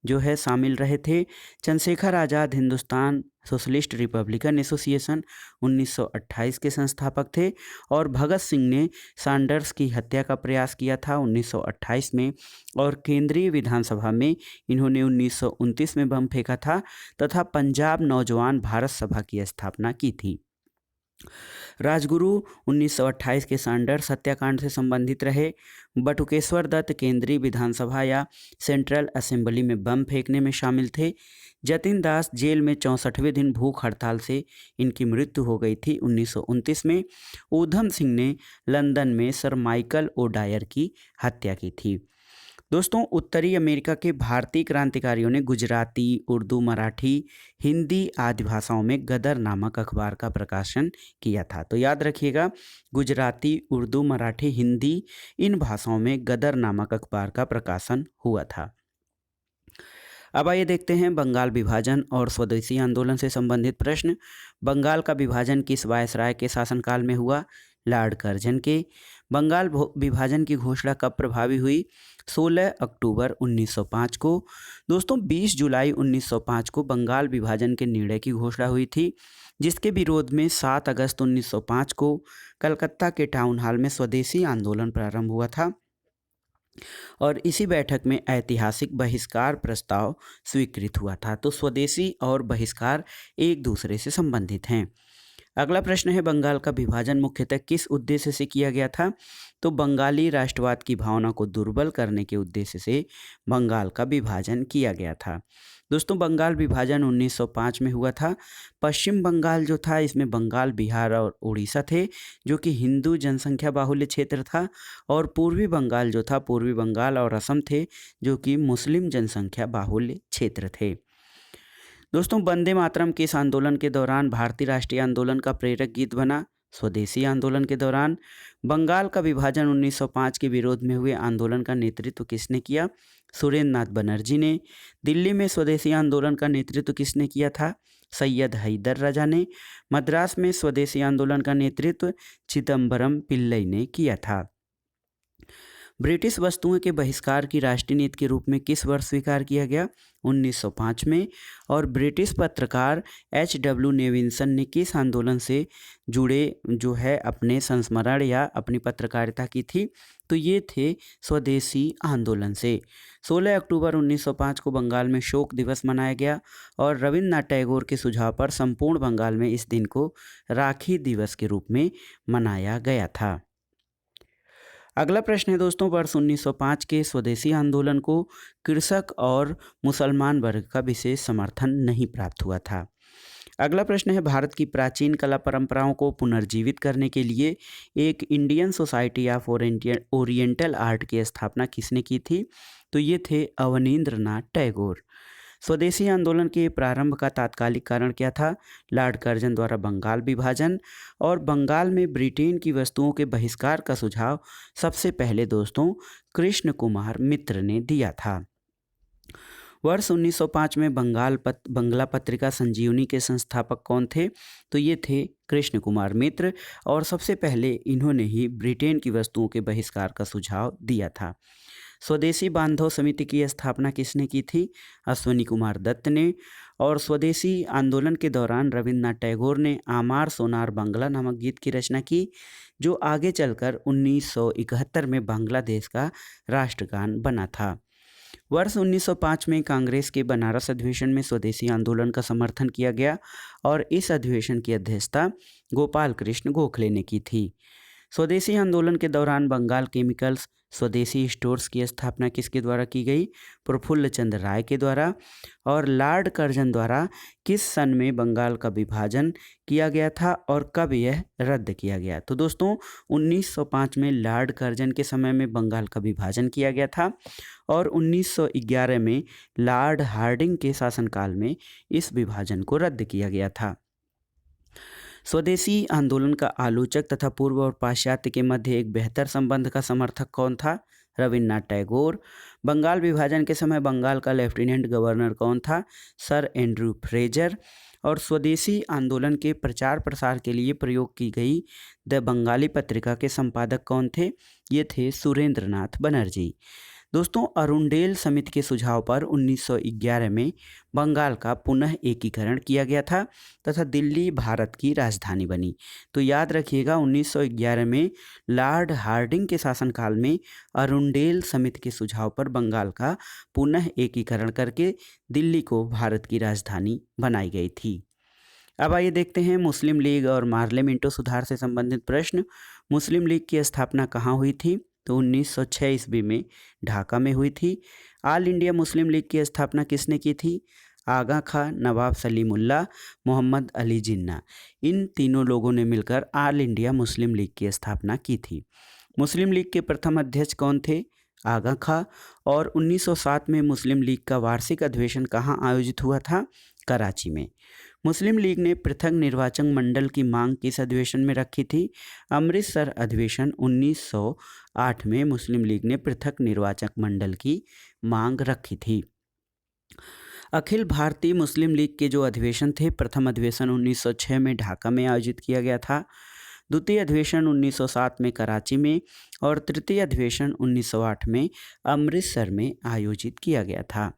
जो है शामिल रहे थे। Chandrashekhar Azad Hindustan socialist Republican association 1928 के संस्थापक थे और भगत सिंह ने सैंडर्स की हत्या का प्रयास किया था 1928 में और केंद्रीय विधानसभा में इन्होंने 1929 में बम फेंका था तथा पंजाब नौजवान भारत सभा की स्थापना की थी। राजगुरु 1928 के सैंडर्स हत्याकांड से संबंधित रहे। बटुकेश्वर दत्त केंद्रीय विधानसभा या सेंट्रल असेंबली में बम फेंकने में शामिल थे। जतिन दास जेल में 64वें दिन भूख हड़ताल से इनकी मृत्यु हो गई थी 1929 में। ऊधम सिंह ने लंदन में सर माइकल ओडायर की हत्या की थी। दोस्तों उत्तरी अमेरिका के भारतीय क्रांतिकारियों ने गुजराती, उर्दू, मराठी, हिंदी आदि भाषाओं में गदर नामक अखबार का प्रकाशन किया था। तो याद रखिएगा, गुजराती, उर्दू, मराठी, हिंदी इन भाषाओं में गदर नामक अखबार का प्रकाशन हुआ था। अब आइए देखते हैं बंगाल विभाजन और स्वदेशी आंदोलन से संबंधित प्रश्न। बंगाल का विभाजन किस वायसराय के शासनकाल में हुआ? लॉर्ड कर्जन के। बंगाल विभाजन की घोषणा कब प्रभावी हुई? 16 अक्टूबर 1905 को। दोस्तों 20 जुलाई 1905 को बंगाल विभाजन के निर्णय की घोषणा हुई थी, जिसके विरोध में 7 अगस्त 1905 को कलकत्ता के टाउन हॉल में स्वदेशी आंदोलन प्रारंभ हुआ था और इसी बैठक में ऐतिहासिक बहिष्कार प्रस्ताव स्वीकृत हुआ था। तो स्वदेशी और बहिष्कार एक दूसरे से संबंधित हैं। अगला प्रश्न है, बंगाल का विभाजन मुख्यतः किस उद्देश्य से किया गया था? तो बंगाली राष्ट्रवाद की भावना को दुर्बल करने के उद्देश्य से बंगाल का विभाजन किया गया था। दोस्तों बंगाल विभाजन 1905 में हुआ था। पश्चिम बंगाल जो था इसमें बंगाल, बिहार और उड़ीसा थे जो कि हिंदू जनसंख्या बाहुल्य क्षेत्र था और पूर्वी बंगाल जो था, पूर्वी बंगाल और असम थे जो कि मुस्लिम जनसंख्या बाहुल्य क्षेत्र थे। दोस्तों वंदे मातरम किस आंदोलन के दौरान भारतीय राष्ट्रीय आंदोलन का प्रेरक गीत बना? स्वदेशी आंदोलन के दौरान। बंगाल का विभाजन 1905 के विरोध में हुए आंदोलन का नेतृत्व किसने किया? सुरेंद्र नाथ बनर्जी ने। दिल्ली में स्वदेशी आंदोलन का नेतृत्व किसने किया था? सैयद हैदर राजा ने। मद्रास में स्वदेशी आंदोलन का नेतृत्व चिदम्बरम पिल्लई ने किया था। ब्रिटिश वस्तुओं के बहिष्कार की राष्ट्रीय नीति के रूप में किस वर्ष स्वीकार किया गया? 1905 में। और ब्रिटिश पत्रकार H.W. नेविंसन ने किस आंदोलन से जुड़े जो है अपने संस्मरण या अपनी पत्रकारिता की थी? तो ये थे स्वदेशी आंदोलन से। 16 अक्टूबर 1905 को बंगाल में शोक दिवस मनाया गया और रविन्द्रनाथ टैगोर के सुझाव पर संपूर्ण बंगाल में इस दिन को राखी दिवस के रूप में मनाया गया था। अगला प्रश्न है दोस्तों, वर्ष 1905 के स्वदेशी आंदोलन को कृषक और मुसलमान वर्ग का विशेष समर्थन नहीं प्राप्त हुआ था। अगला प्रश्न है, भारत की प्राचीन कला परंपराओं को पुनर्जीवित करने के लिए एक Indian society of oriental art की स्थापना किसने की थी? तो ये थे अवनींद्रनाथ टैगोर। स्वदेशी आंदोलन के प्रारंभ का तात्कालिक कारण क्या था? लॉर्ड कर्जन द्वारा बंगाल विभाजन और बंगाल में ब्रिटेन की वस्तुओं के बहिष्कार का सुझाव सबसे पहले दोस्तों कृष्ण कुमार मित्र ने दिया था। वर्ष 1905 में बंगला पत्रिका संजीवनी के संस्थापक कौन थे? तो ये थे कृष्ण कुमार मित्र और सबसे पहले इन्होंने ही ब्रिटेन की वस्तुओं के बहिष्कार का सुझाव दिया था। स्वदेशी बांधव समिति की स्थापना किसने की थी? अश्वनी कुमार दत्त ने। और स्वदेशी आंदोलन के दौरान रविन्द्रनाथ टैगोर ने आमार सोनार बांग्ला नामक गीत की रचना की, जो आगे चलकर 1971 में बांग्लादेश का राष्ट्रगान बना था। वर्ष 1905 में कांग्रेस के बनारस अधिवेशन में स्वदेशी आंदोलन का समर्थन किया गया और इस अधिवेशन की अध्यक्षता गोपाल कृष्ण गोखले ने की थी। स्वदेशी आंदोलन के दौरान बंगाल केमिकल्स स्वदेशी स्टोर्स की स्थापना किसके द्वारा की गई? प्रफुल्ल चंद्र राय के द्वारा। और लॉर्ड कर्जन द्वारा किस सन में बंगाल का विभाजन किया गया था और कब यह रद्द किया गया? तो दोस्तों 1905 में लॉर्ड कर्जन के समय में बंगाल का विभाजन किया गया था और 1911 में लॉर्ड हार्डिंग के शासनकाल में इस विभाजन को रद्द किया गया था। स्वदेशी आंदोलन का आलोचक तथा पूर्व और पाश्चात्य के मध्य एक बेहतर संबंध का समर्थक कौन था? रविन्द्रनाथ टैगोर। बंगाल विभाजन के समय बंगाल का लेफ्टिनेंट गवर्नर कौन था? Sir Andrew Fraser. और स्वदेशी आंदोलन के प्रचार प्रसार के लिए प्रयोग की गई द बंगाली पत्रिका के संपादक कौन थे? ये थे सुरेंद्रनाथ बनर्जी। दोस्तों अरुणडेल समिति के सुझाव पर 1911 में बंगाल का पुनः एकीकरण किया गया था तथा दिल्ली भारत की राजधानी बनी। तो याद रखिएगा 1911 में लॉर्ड हार्डिंग के शासनकाल में अरुणडेल समिति के सुझाव पर बंगाल का पुनः एकीकरण करके दिल्ली को भारत की राजधानी बनाई गई थी। अब आइए देखते हैं मुस्लिम लीग और मार्ले मिंटो सुधार से संबंधित प्रश्न। मुस्लिम लीग की स्थापना कहाँ हुई थी? तो 1906 ईस्वी में ढाका में हुई थी। ऑल इंडिया मुस्लिम लीग की स्थापना किसने की थी? आगा खां, नवाब सलीमुल्लाह, मोहम्मद अली जिन्ना। इन तीनों लोगों ने मिलकर ऑल इंडिया मुस्लिम लीग की स्थापना की थी। मुस्लिम लीग के प्रथम अध्यक्ष कौन थे? आगा खां। और 1907 में मुस्लिम लीग का वार्षिक अधिवेशन कहाँ आयोजित हुआ था? कराची में। मुस्लिम लीग ने पृथक निर्वाचन मंडल की मांग किस अधिवेशन में रखी थी? अमृतसर अधिवेशन 1908 में मुस्लिम लीग ने पृथक निर्वाचक मंडल की मांग रखी थी। अखिल भारतीय मुस्लिम लीग के जो अधिवेशन थे, प्रथम अधिवेशन 1906 में ढाका में आयोजित किया गया था, द्वितीय अधिवेशन 1907 में कराची में और तृतीय अधिवेशन 1908 में अमृतसर में आयोजित किया गया था।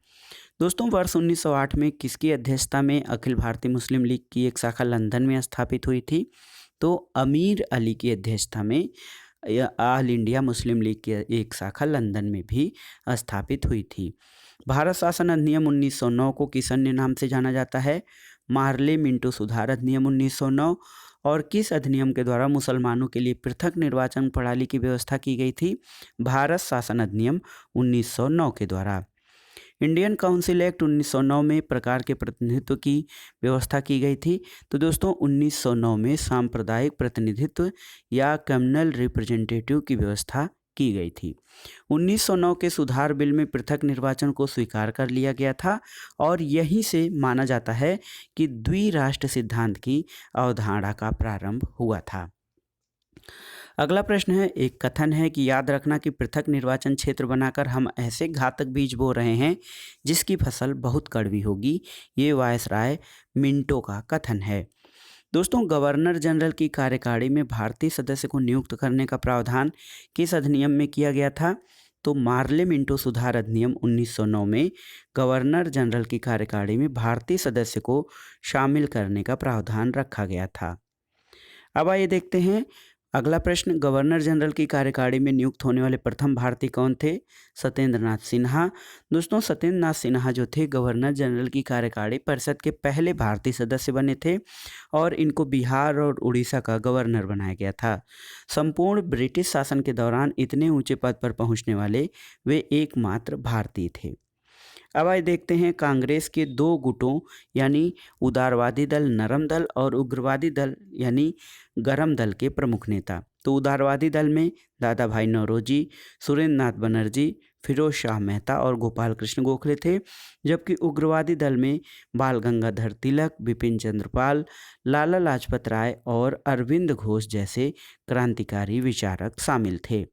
दोस्तों वर्ष 1908 में किसकी अध्यक्षता में अखिल भारतीय मुस्लिम लीग की एक शाखा लंदन में स्थापित हुई थी? तो अमीर अली की अध्यक्षता में ऑल इंडिया मुस्लिम लीग की एक शाखा लंदन में भी स्थापित हुई थी। भारत शासन अधिनियम 1909 को किस अन्य नाम से जाना जाता है? मार्ले मिंटो सुधार अधिनियम 1909। और किस अधिनियम के द्वारा मुसलमानों के लिए पृथक निर्वाचन प्रणाली की व्यवस्था की गई थी? भारत शासन अधिनियम 1909 के द्वारा। इंडियन काउंसिल एक्ट 1909 में प्रकार के प्रतिनिधित्व की व्यवस्था की गई थी। तो दोस्तों 1909 में सांप्रदायिक प्रतिनिधित्व या कम्युनल रिप्रेजेंटेटिव की व्यवस्था की गई थी। 1909 के सुधार बिल में पृथक निर्वाचन को स्वीकार कर लिया गया था और यहीं से माना जाता है कि द्विराष्ट्र सिद्धांत की अवधारणा का प्रारंभ हुआ था। अगला प्रश्न है, एक कथन है कि याद रखना कि पृथक निर्वाचन क्षेत्र बनाकर हम ऐसे घातक बीज बो रहे हैं जिसकी फसल बहुत कड़वी होगी। ये वायसराय मिंटो का कथन है। दोस्तों गवर्नर जनरल की कार्यकारिणी में भारतीय सदस्य को नियुक्त करने का प्रावधान किस अधिनियम में किया गया था? तो मार्ले मिंटो सुधार अधिनियम 1909 में गवर्नर जनरल की कार्यकारिणी में भारतीय सदस्य को शामिल करने का प्रावधान रखा गया था। अब आइए देखते हैं अगला प्रश्न, गवर्नर जनरल की कार्यकारिणी में नियुक्त होने वाले प्रथम भारतीय कौन थे? सत्येंद्रनाथ सिन्हा। दोस्तों सत्येंद्रनाथ सिन्हा जो थे गवर्नर जनरल की कार्यकारिणी परिषद के पहले भारतीय सदस्य बने थे और इनको बिहार और उड़ीसा का गवर्नर बनाया गया था। संपूर्ण ब्रिटिश शासन के दौरान इतने ऊंचे पद पर पहुंचने वाले वे एकमात्र भारतीय थे। अब आइए देखते हैं कांग्रेस के दो गुटों यानी उदारवादी दल नरम दल और उग्रवादी दल यानी गरम दल के प्रमुख नेता। तो उदारवादी दल में दादा भाई नौरोजी, सुरेंद्र नाथ बनर्जी, फिरोज शाह मेहता और गोपाल कृष्ण गोखले थे, जबकि उग्रवादी दल में बाल गंगाधर तिलक, बिपिन चंद्र पाल, लाला लाजपत राय और अरविंद घोष जैसे क्रांतिकारी विचारक शामिल थे।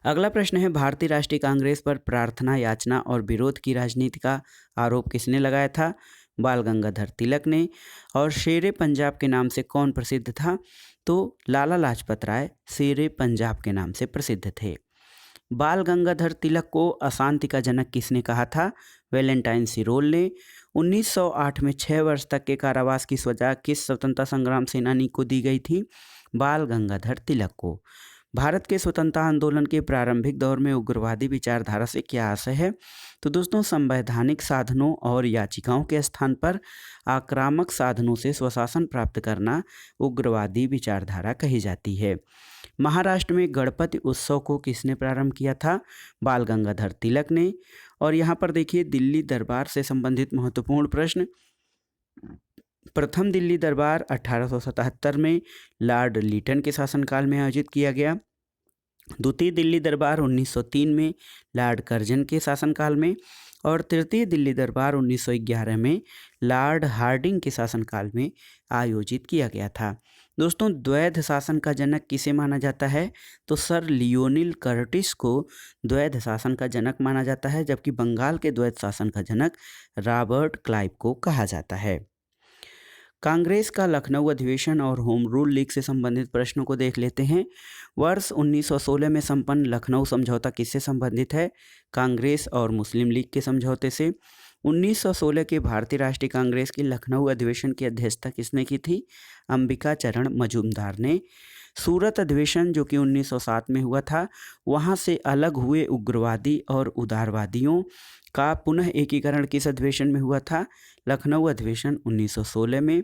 अगला प्रश्न है, भारतीय राष्ट्रीय कांग्रेस पर प्रार्थना याचना और विरोध की राजनीति का आरोप किसने लगाया था? बाल गंगाधर तिलक ने। और शेरे पंजाब के नाम से कौन प्रसिद्ध था? तो लाला लाजपत राय शेरे पंजाब के नाम से प्रसिद्ध थे। बाल गंगाधर तिलक को अशांति का जनक किसने कहा था? वैलेंटाइन सिरोल ने। 1908 में 6 वर्ष तक के कारावास की सजा किस स्वतंत्रता संग्राम सेनानी को दी गई थी? बाल गंगाधर तिलक को। भारत के स्वतंत्रता आंदोलन के प्रारंभिक दौर में उग्रवादी विचारधारा से क्या आशय है? तो दोस्तों संवैधानिक साधनों और याचिकाओं के स्थान पर आक्रामक साधनों से स्वशासन प्राप्त करना उग्रवादी विचारधारा कही जाती है। महाराष्ट्र में गणपति उत्सव को किसने प्रारंभ किया था? बाल गंगाधर तिलक ने। और यहाँ पर देखिए दिल्ली दरबार से संबंधित महत्वपूर्ण प्रश्न। प्रथम दिल्ली दरबार 1877 में लॉर्ड लीटन के शासनकाल में आयोजित किया गया। द्वितीय दिल्ली दरबार 1903 में लॉर्ड कर्जन के शासनकाल में। और तृतीय दिल्ली दरबार 1911 में लॉर्ड हार्डिंग के शासनकाल में आयोजित किया गया था। दोस्तों, द्वैध शासन का जनक किसे माना जाता है? तो सर लियोनिल कर्टिस को द्वैध शासन का जनक माना जाता है, जबकि बंगाल के द्वैध शासन का जनक रॉबर्ट क्लाइव को कहा जाता है। कांग्रेस का लखनऊ अधिवेशन और होम रूल लीग से संबंधित प्रश्नों को देख लेते हैं। वर्ष 1916 में संपन्न लखनऊ समझौता किससे संबंधित है? कांग्रेस और मुस्लिम लीग के समझौते से। 1916 के भारतीय राष्ट्रीय कांग्रेस के लखनऊ अधिवेशन की अध्यक्षता किसने की थी? अंबिका चरण मजूमदार ने। सूरत अधिवेशन जो कि 1907 में हुआ था, वहाँ से अलग हुए उग्रवादी और उदारवादियों का पुनः एकीकरण किस अधिवेशन में हुआ था? लखनऊ अधिवेशन 1916 में।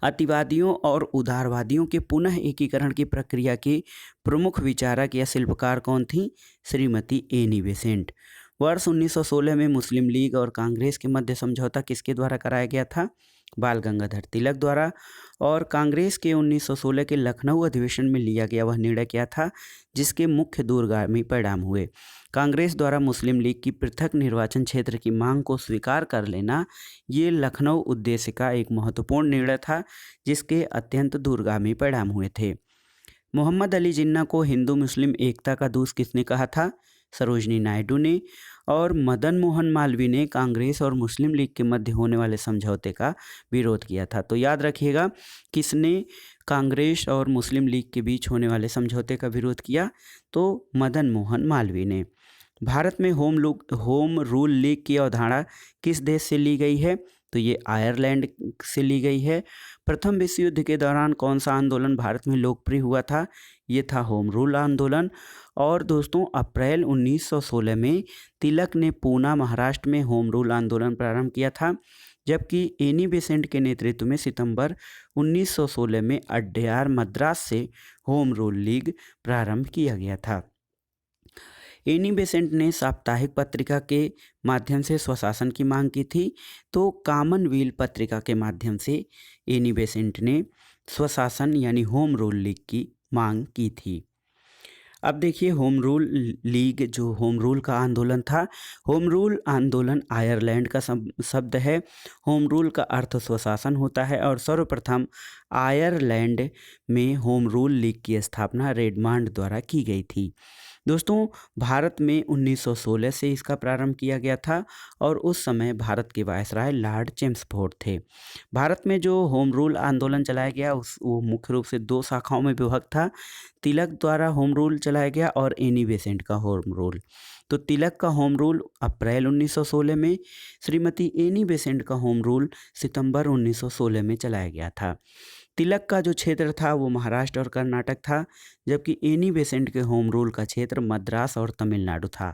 अतिवादियों और उदारवादियों के पुनः एकीकरण की प्रक्रिया की प्रमुख विचारक या शिल्पकार कौन थी? Shrimati Annie Besant. वर्ष 1916 में मुस्लिम लीग और कांग्रेस के मध्य समझौता किसके द्वारा कराया गया था? बाल गंगाधर तिलक द्वारा। और कांग्रेस के 1916 के लखनऊ अधिवेशन में लिया गया वह निर्णय क्या था जिसके मुख्य दूरगामी परिणाम हुए? कांग्रेस द्वारा मुस्लिम लीग की पृथक निर्वाचन क्षेत्र की मांग को स्वीकार कर लेना, ये लखनऊ उद्देश्य का एक महत्वपूर्ण निर्णय था जिसके अत्यंत दूरगामी परिणाम हुए थे। मोहम्मद अली जिन्ना को हिंदू मुस्लिम एकता का दूत किसने कहा था? सरोजनी नायडू ने। और मदन मोहन मालवीय ने कांग्रेस और मुस्लिम लीग के मध्य होने वाले समझौते का विरोध किया था। तो याद रखिएगा, किसने कांग्रेस और मुस्लिम लीग के बीच होने वाले समझौते का विरोध किया? तो मदन मोहन मालवीय ने। भारत में होम रूल लीग की अवधारणा किस देश से ली गई है? तो ये आयरलैंड से ली गई है। प्रथम विश्व युद्ध के दौरान कौन सा आंदोलन भारत में लोकप्रिय हुआ था? ये था होम रूल आंदोलन। और दोस्तों, अप्रैल 1916 में तिलक ने पूना महाराष्ट्र में होम रूल आंदोलन प्रारंभ किया था, जबकि एनी बेसेंट के नेतृत्व में सितंबर 1916 में अड्यार मद्रास से होम रूल लीग प्रारंभ किया गया था। एनी बेसेंट ने साप्ताहिक पत्रिका के माध्यम से स्वशासन की मांग की थी, तो कॉमनवेल्थ पत्रिका के माध्यम से एनी बेसेंट ने स्वशासन यानी होम रूल लीग की मांग की थी। अब देखिए, होम रूल लीग जो होम रूल का आंदोलन था, होम रूल आंदोलन आयरलैंड का शब्द है। होम रूल का अर्थ स्वशासन होता है और सर्वप्रथम आयरलैंड में होम रूल लीग की स्थापना रेडमांड द्वारा की गई थी। दोस्तों, भारत में 1916 से इसका प्रारंभ किया गया था और उस समय भारत के वायसराय लॉर्ड चेम्सफोर्ड थे। भारत में जो होम रूल आंदोलन चलाया गया वो मुख्य रूप से दो शाखाओं में विभक्त था। तिलक द्वारा होम रूल चलाया गया और एनी बेसेंट का होम रूल। तो तिलक का होम रूल अप्रैल 1916 में, श्रीमती एनी बेसेंट का होम रूल सितंबर 1916 में चलाया गया था। तिलक का जो क्षेत्र था वो महाराष्ट्र और कर्नाटक था, जबकि एनी बेसेंट के होम रूल का क्षेत्र मद्रास और तमिलनाडु था।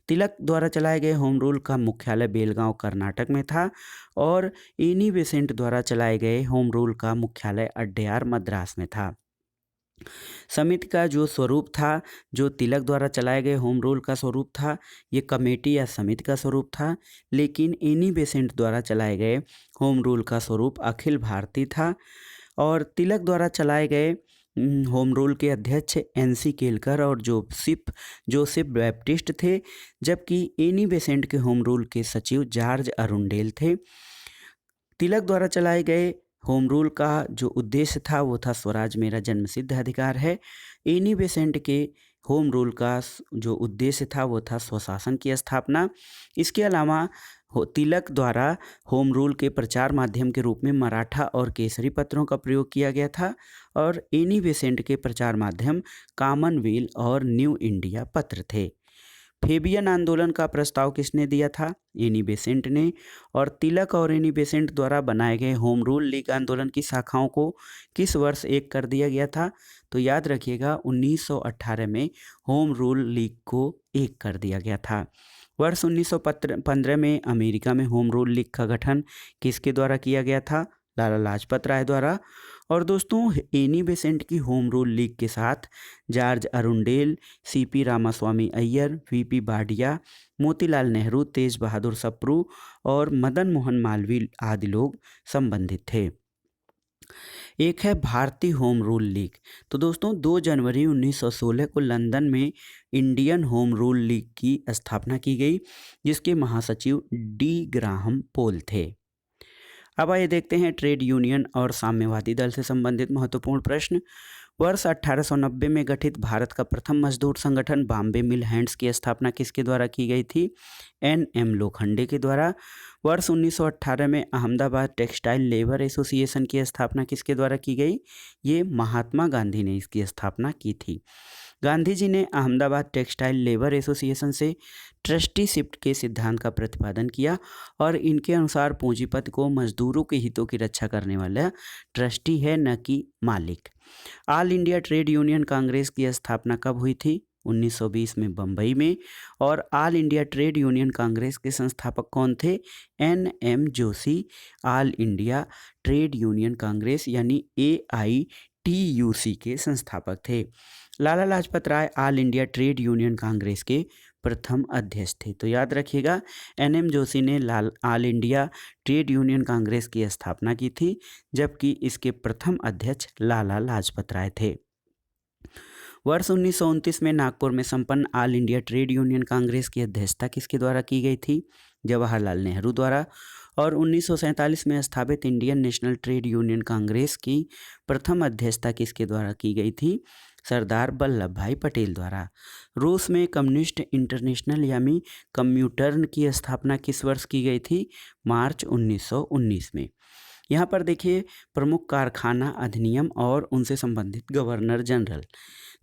तिलक द्वारा चलाए गए होम रूल का मुख्यालय बेलगांव कर्नाटक में था और एनी बेसेंट द्वारा चलाए गए होम रूल का मुख्यालय अड्यार मद्रास में था। समिति का जो स्वरूप था, जो तिलक द्वारा चलाए गए होम रूल का स्वरूप था, ये कमेटी या समिति का स्वरूप था, लेकिन एनी बेसेंट द्वारा चलाए गए होम रूल का स्वरूप अखिल भारतीय था। और तिलक द्वारा चलाए गए होम रूल के अध्यक्ष एनसी केलकर और जोसेफ बैप्टिस्ट थे, जबकि एनी बेसेंट के होम रूल के सचिव जॉर्ज अरुंडेल थे। तिलक द्वारा चलाए गए होम रूल का जो उद्देश्य था वो था स्वराज मेरा जन्मसिद्ध अधिकार है। एनी बेसेंट के होम रूल का जो उद्देश्य था वो था स्वशासन की स्थापना। इसके अलावा तिलक द्वारा होम रूल के प्रचार माध्यम के रूप में मराठा और केसरी पत्रों का प्रयोग किया गया था और एनी बेसेंट के प्रचार माध्यम कॉमनवेल्थ और न्यू इंडिया पत्र थे। फेबियन आंदोलन का प्रस्ताव किसने दिया था? एनी बेसेंट ने। और तिलक और एनी बेसेंट द्वारा बनाए गए होम रूल लीग आंदोलन की शाखाओं को किस वर्ष एक कर दिया गया था? तो याद रखिएगा, 1918 में होम रूल लीग को एक कर दिया गया था। वर्ष 1915 में अमेरिका में होम रूल लीग का गठन किसके द्वारा किया गया था? लाला लाजपत राय द्वारा। और दोस्तों एनी बेसेंट की होम रूल लीग के साथ George Arundale, CP Ramaswamy Iyer, VP Wadia, Motilal Nehru, Tej Bahadur Sapru और मदन मोहन मालवीय आदि लोग संबंधित थे। एक है भारतीय होम रूल लीग। तो दोस्तों 2 जनवरी 1916 को लंदन में इंडियन होम रूल लीग की स्थापना की गई, जिसके महासचिव डी ग्राहम पोल थे। अब आइए देखते हैं ट्रेड यूनियन और साम्यवादी दल से संबंधित महत्वपूर्ण प्रश्न। वर्ष 1890 में गठित भारत का प्रथम मजदूर संगठन बॉम्बे मिल हैंड्स की स्थापना किसके द्वारा की गई थी? एन.एम. लोखंडे के द्वारा। वर्ष 1918 में अहमदाबाद टेक्सटाइल लेबर एसोसिएशन की स्थापना किसके द्वारा की गई? ये महात्मा गांधी ने इसकी स्थापना की थी। गांधी जी ने अहमदाबाद टेक्सटाइल लेबर एसोसिएशन से ट्रस्टीशिप के सिद्धांत का प्रतिपादन किया और इनके अनुसार पूंजीपति को मजदूरों के हितों की रक्षा करने वाला ट्रस्टी है, न कि मालिक। All India trade union Congress की स्थापना कब हुई थी? 1920 में बम्बई में। और all India trade union congress के संस्थापक कौन थे? N M. Joshi all India trade union congress यानी AITUC के संस्थापक थे। Lala Lajpat Rai all India trade union congress के प्रथम अध्यक्ष थे। तो याद रखिएगा, एन.एम. जोशी ने all India trade union Congress की स्थापना की थी, जबकि इसके प्रथम अध्यक्ष लाला लाजपत राय थे। वर्ष 1929 में नागपुर में संपन्न all India trade union Congress की अध्यक्षता किसके द्वारा की गई थी? जवाहरलाल नेहरू द्वारा। और 1947 में स्थापित Indian national trade union Congress की प्रथम अध्यक्षता किसके द्वारा की गई थी? सरदार वल्लभ भाई पटेल द्वारा। रूस में कम्युनिस्ट इंटरनेशनल यानी कम्यूटर्न की स्थापना किस वर्ष की गई थी? मार्च 1919 में। यहाँ पर देखिए प्रमुख कारखाना अधिनियम और उनसे संबंधित गवर्नर जनरल।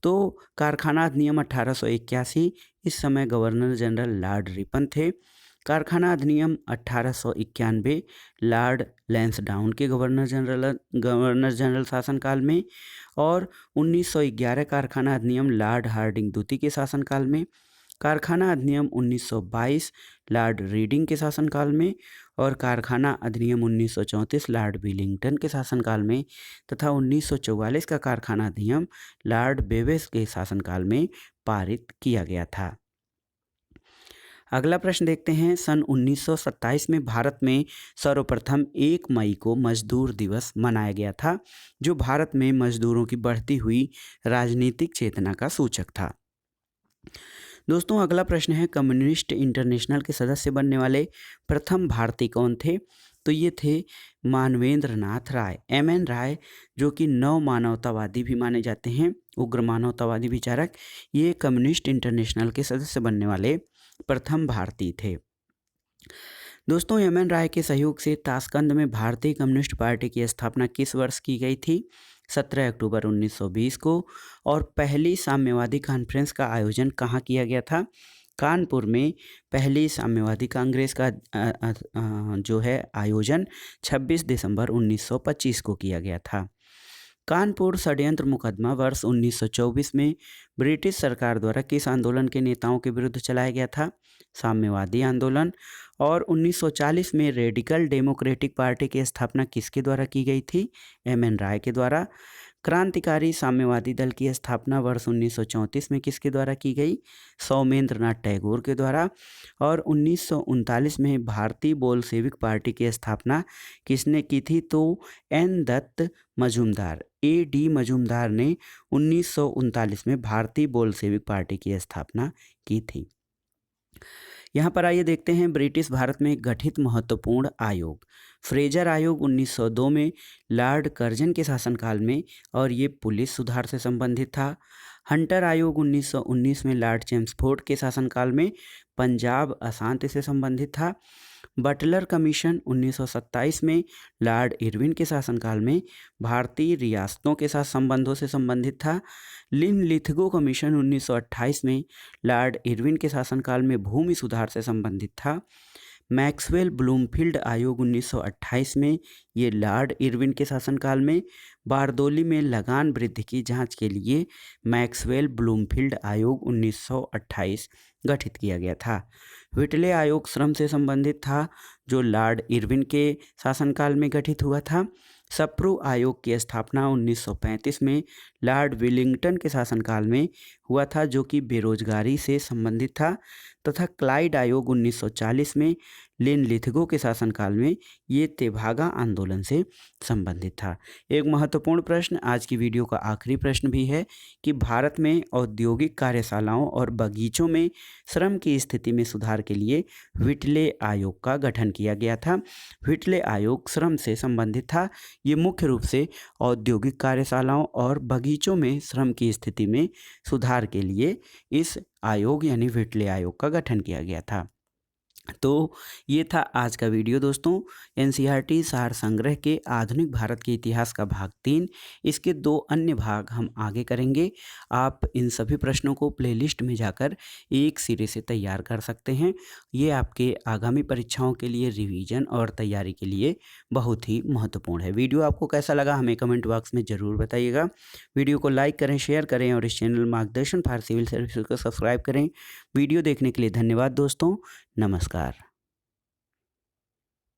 तो कारखाना अधिनियम 1881, इस समय गवर्नर जनरल लॉर्ड रिपन थे। कारखाना अधिनियम 1891 लॉर्ड लैंसडाउन के गवर्नर जनरल शासनकाल में। और 1911 कारखाना अधिनियम लॉर्ड हार्डिंग द्वितीय के शासनकाल में। कारखाना अधिनियम 1922 लॉर्ड रीडिंग के शासनकाल में। और कारखाना अधिनियम 1934 लॉर्ड विलिंगटन के शासनकाल में। तथा 1944 का कारखाना अधिनियम लॉर्ड बेवेस के शासनकाल में पारित किया गया था। अगला प्रश्न देखते हैं। सन 1927 में भारत में सर्वप्रथम 1 मई को मजदूर दिवस मनाया गया था, जो भारत में मजदूरों की बढ़ती हुई राजनीतिक चेतना का सूचक था। दोस्तों अगला प्रश्न है, कम्युनिस्ट इंटरनेशनल के सदस्य बनने वाले प्रथम भारतीय कौन थे? तो ये थे मानवेंद्र नाथ राय, MN राय, जो कि नव मानवतावादी भी माने जाते हैं, उग्र मानवतावादी विचारक। ये कम्युनिस्ट इंटरनेशनल के सदस्य बनने वाले प्रथम भारतीय थे। दोस्तों MN राय के सहयोग से ताशकंद में भारतीय कम्युनिस्ट पार्टी की स्थापना किस वर्ष की गई थी? 17 अक्टूबर 1920 को। और पहली साम्यवादी कॉन्फ्रेंस का आयोजन कहाँ किया गया था? कानपुर में पहली साम्यवादी कांग्रेस का जो है आयोजन 26 दिसंबर 1925 को किया गया था। कानपुर षड्यंत्र मुकदमा वर्ष 1924 में ब्रिटिश सरकार द्वारा किस आंदोलन के नेताओं के विरुद्ध चलाया गया था? साम्यवादी आंदोलन। और 1940 में रेडिकल डेमोक्रेटिक पार्टी की स्थापना किसके द्वारा की गई थी? MN राय के द्वारा। क्रांतिकारी साम्यवादी दल की स्थापना वर्ष 1934 में किसके द्वारा की गई? सौमेंद्र नाथ टैगोर के द्वारा। और 1939 में भारतीय बोलशेविक पार्टी की स्थापना किसने की थी? तो N. दत्त मजूमदार, AD मजूमदार ने 1939 में भारतीय बोलशेविक पार्टी की स्थापना की थी। यहाँ पर आइए देखते हैं ब्रिटिश भारत में गठित महत्वपूर्ण आयोग। फ्रेजर आयोग 1902 में लॉर्ड कर्जन के शासनकाल में, और ये पुलिस सुधार से संबंधित था। हंटर आयोग 1919 में लॉर्ड चेम्सफोर्ड के शासनकाल में पंजाब अशांति से संबंधित था। बटलर कमीशन 1927 में लॉर्ड इरविन के शासनकाल में भारतीय रियासतों के साथ संबंधों से संबंधित था। लिथगो कमीशन 1928 में लॉर्ड इरविन के शासनकाल में भूमि सुधार से संबंधित था। मैक्सवेल ब्लूमफील्ड आयोग 1928 में, ये लॉर्ड इरविन के शासनकाल में बारदोली में लगान वृद्धि की जांच के लिए मैक्सवेल ब्लूमफील्ड आयोग 1928 गठित किया गया था। व्हिटले आयोग श्रम से संबंधित था, जो लॉर्ड इरविन के शासनकाल में गठित हुआ था। सप्रू आयोग की स्थापना 1935 में लॉर्ड वेलिंगटन के शासनकाल में हुआ था, जो कि बेरोजगारी से संबंधित था, तथा क्लाइड आयोग 1940 में लेन लिथगो के शासनकाल में ये तेभागा आंदोलन से संबंधित था। एक महत्वपूर्ण प्रश्न, आज की वीडियो का आखिरी प्रश्न भी है कि भारत में औद्योगिक कार्यशालाओं और बगीचों में श्रम की स्थिति में सुधार के लिए व्हिटले आयोग का गठन किया गया था। व्हिटले आयोग श्रम से संबंधित था। ये मुख्य रूप से औद्योगिक कार्यशालाओं और बगीचों में श्रम की स्थिति में सुधार के लिए इस आयोग यानी व्हिटले आयोग का गठन किया गया था। तो ये था आज का वीडियो दोस्तों, एनसीईआरटी सार संग्रह के आधुनिक भारत के इतिहास का भाग 3। इसके 2 अन्य भाग हम आगे करेंगे। आप इन सभी प्रश्नों को प्लेलिस्ट में जाकर एक सिरे से तैयार कर सकते हैं। ये आपके आगामी परीक्षाओं के लिए रिवीजन और तैयारी के लिए बहुत ही महत्वपूर्ण है। वीडियो आपको कैसा लगा हमें कमेंट बॉक्स में ज़रूर बताइएगा। वीडियो को लाइक करें, शेयर करें और इस चैनल मार्गदर्शन फॉर सिविल सर्विसेज को सब्सक्राइब करें। वीडियो देखने के लिए धन्यवाद दोस्तों। नमस्कार।